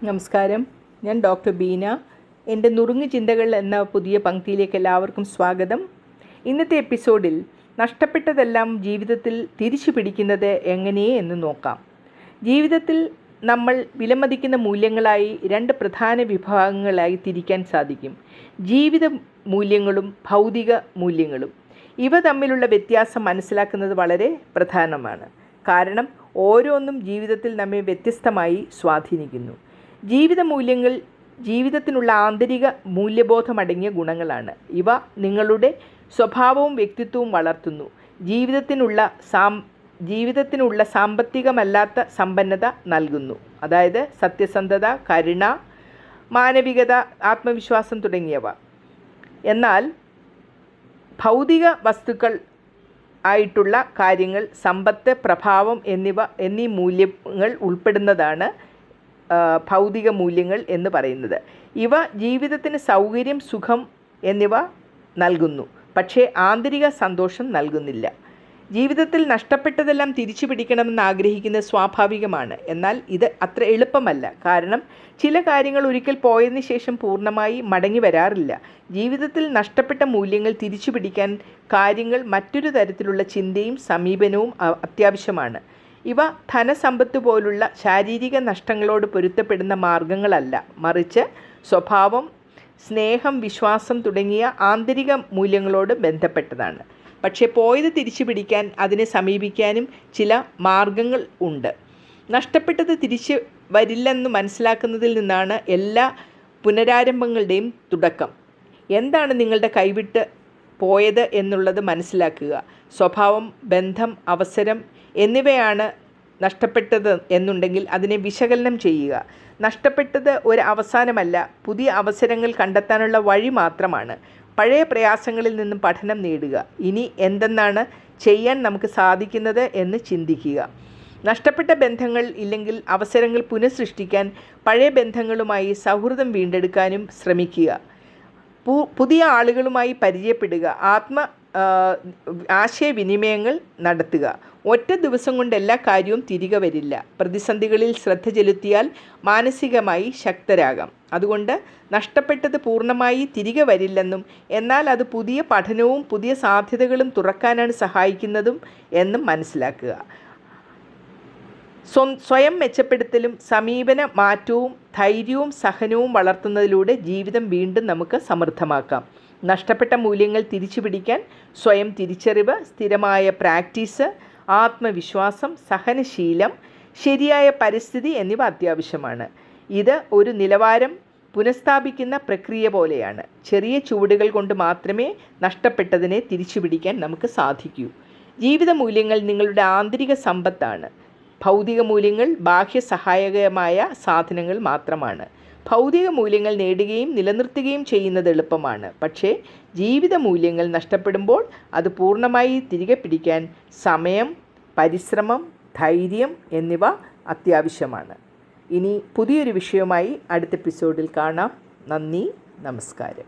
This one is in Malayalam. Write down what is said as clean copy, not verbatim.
നമസ്കാരം. ഞാൻ ഡോക്ടർ ബീന. എൻ്റെ നുറുങ്ങ് ചിന്തകൾ എന്ന പുതിയ പങ്ക്തിയിലേക്ക് എല്ലാവർക്കും സ്വാഗതം. ഇന്നത്തെ എപ്പിസോഡിൽ നഷ്ടപ്പെട്ടതെല്ലാം ജീവിതത്തിൽ തിരിച്ചു പിടിക്കുന്നത് എങ്ങനെ എന്ന് നോക്കാം. ജീവിതത്തിൽ നമ്മൾ വിലമതിക്കുന്ന മൂല്യങ്ങളായി രണ്ട് പ്രധാന വിഭാഗങ്ങളായി തിരിക്കാൻ സാധിക്കും: ജീവിത മൂല്യങ്ങളും ഭൗതിക മൂല്യങ്ങളും. ഇവ തമ്മിലുള്ള വ്യത്യാസം മനസ്സിലാക്കുന്നത് വളരെ പ്രധാനമാണ്. കാരണം ഓരോന്നും ജീവിതത്തിൽ നമ്മെ വ്യത്യസ്തമായി സ്വാധീനിക്കുന്നു. ജീവിത മൂല്യങ്ങൾ ജീവിതത്തിനുള്ള ആന്തരിക മൂല്യബോധമടങ്ങിയ ഗുണങ്ങളാണ്. ഇവ നിങ്ങളുടെ സ്വഭാവവും വ്യക്തിത്വവും വളർത്തുന്നു. ജീവിതത്തിനുള്ള സാമ്പത്തികമല്ലാത്ത സമ്പന്നത നൽകുന്നു. അതായത് സത്യസന്ധത, കരുണ, മാനവികത, ആത്മവിശ്വാസം തുടങ്ങിയവ. എന്നാൽ ഭൗതിക വസ്തുക്കൾ ആയിട്ടുള്ള കാര്യങ്ങൾ, സമ്പത്ത്, പ്രഭാവം എന്നീ മൂല്യങ്ങൾ ഉൾപ്പെടുന്നതാണ് ഭൗതിക മൂല്യങ്ങൾ എന്ന് പറയുന്നത്. ഇവ ജീവിതത്തിന് സൗകര്യം, സുഖം എന്നിവ നൽകുന്നു, പക്ഷേ ആന്തരിക സന്തോഷം നൽകുന്നില്ല. ജീവിതത്തിൽ നഷ്ടപ്പെട്ടതെല്ലാം തിരിച്ചു പിടിക്കണമെന്ന് ആഗ്രഹിക്കുന്നത് സ്വാഭാവികമാണ്. എന്നാൽ ഇത് അത്ര എളുപ്പമല്ല. കാരണം ചില കാര്യങ്ങൾ ഒരിക്കൽ പോയതിനു ശേഷം പൂർണ്ണമായി മടങ്ങി വരാറില്ല. ജീവിതത്തിൽ നഷ്ടപ്പെട്ട മൂല്യങ്ങൾ തിരിച്ചു പിടിക്കാൻ കാര്യങ്ങൾ മറ്റൊരു തരത്തിലുള്ള ചിന്തയും സമീപനവും അത്യാവശ്യമാണ്. ഇവ ധനസമ്പത്ത് പോലുള്ള ശാരീരിക നഷ്ടങ്ങളോട് പൊരുത്തപ്പെടുന്ന മാർഗങ്ങളല്ല, മറിച്ച് സ്വഭാവം, സ്നേഹം, വിശ്വാസം തുടങ്ങിയ ആന്തരിക മൂല്യങ്ങളോട് ബന്ധപ്പെട്ടതാണ്. പക്ഷേ പോയത് തിരിച്ചു പിടിക്കാൻ അതിനെ സമീപിക്കാനും ചില മാർഗങ്ങൾ ഉണ്ട്. നഷ്ടപ്പെട്ടത് തിരിച്ചു വരില്ലെന്ന് മനസ്സിലാക്കുന്നതിൽ നിന്നാണ് എല്ലാ പുനരാരംഭങ്ങളുടെയും തുടക്കം. എന്താണ് നിങ്ങളുടെ കൈവിട്ട് പോയത് എന്നുള്ളത് മനസ്സിലാക്കുക. സ്വഭാവം, ബന്ധം, അവസരം എന്നിവയാണ് നഷ്ടപ്പെട്ടത് എന്നുണ്ടെങ്കിൽ അതിനെ വിശകലനം ചെയ്യുക. നഷ്ടപ്പെട്ടത് ഒരു അവസാനമല്ല, പുതിയ അവസരങ്ങൾ കണ്ടെത്താനുള്ള വഴി മാത്രമാണ്. പഴയ പ്രയാസങ്ങളിൽ നിന്നും പഠനം നേടുക. ഇനി എന്തെന്നാണ് ചെയ്യാൻ നമുക്ക് സാധിക്കുന്നത് എന്ന് ചിന്തിക്കുക. നഷ്ടപ്പെട്ട ബന്ധങ്ങൾ ഇല്ലെങ്കിൽ അവസരങ്ങൾ പുനഃസൃഷ്ടിക്കാൻ പഴയ ബന്ധങ്ങളുമായി സൗഹൃദം വീണ്ടെടുക്കാനും ശ്രമിക്കുക. പുതിയ ആളുകളുമായി പരിചയപ്പെടുക. ആശയവിനിമയങ്ങൾ നടത്തുക. ഒറ്റ ദിവസം കൊണ്ട് എല്ലാ കാര്യവും തിരികെ വരില്ല. പ്രതിസന്ധികളിൽ ശ്രദ്ധ ചെലുത്തിയാൽ മാനസികമായി ശക്തരാകാം. അതുകൊണ്ട് നഷ്ടപ്പെട്ടത് പൂർണ്ണമായി തിരികെ വരില്ലെന്നും എന്നാൽ അത് പുതിയ പഠനവും പുതിയ സാധ്യതകളും തുറക്കാനാണ് സഹായിക്കുന്നതും എന്നും മനസ്സിലാക്കുക. സ്വയം മെച്ചപ്പെടുത്തലും സമീപന മാറ്റവും ധൈര്യവും സഹനവും വളർത്തുന്നതിലൂടെ ജീവിതം വീണ്ടും നമുക്ക് സമൃദ്ധമാക്കാം. നഷ്ടപ്പെട്ട മൂല്യങ്ങൾ തിരിച്ചു പിടിക്കാൻ സ്വയം തിരിച്ചറിവ്, സ്ഥിരമായ പ്രാക്ടീസ്, ആത്മവിശ്വാസം, സഹനശീലം, ശരിയായ പരിസ്ഥിതി എന്നിവ അത്യാവശ്യമാണ്. ഇത് ഒരു നിലവാരം പുനഃസ്ഥാപിക്കുന്ന പ്രക്രിയ പോലെയാണ്. ചെറിയ ചുവടുകൾ കൊണ്ട് മാത്രമേ നഷ്ടപ്പെട്ടതിനെ തിരിച്ചു പിടിക്കാൻ നമുക്ക് സാധിക്കൂ. ജീവിത മൂല്യങ്ങൾ നിങ്ങളുടെ ആന്തരിക സമ്പത്താണ്. ഭൗതിക മൂല്യങ്ങൾ ബാഹ്യ സഹായകമായ സാധനങ്ങൾ മാത്രമാണ്. ഭൗതിക മൂല്യങ്ങൾ നേടുകയും നിലനിർത്തുകയും ചെയ്യുന്നത് എളുപ്പമാണ്. പക്ഷേ ജീവിത മൂല്യങ്ങൾ നഷ്ടപ്പെടുമ്പോൾ അത് പൂർണ്ണമായി തിരികെ പിടിക്കാൻ സമയം, പരിശ്രമം, ധൈര്യം എന്നിവ അത്യാവശ്യമാണ്. ഇനി പുതിയൊരു വിഷയവുമായി അടുത്ത എപ്പിസോഡിൽ കാണാം. നന്ദി, നമസ്കാരം.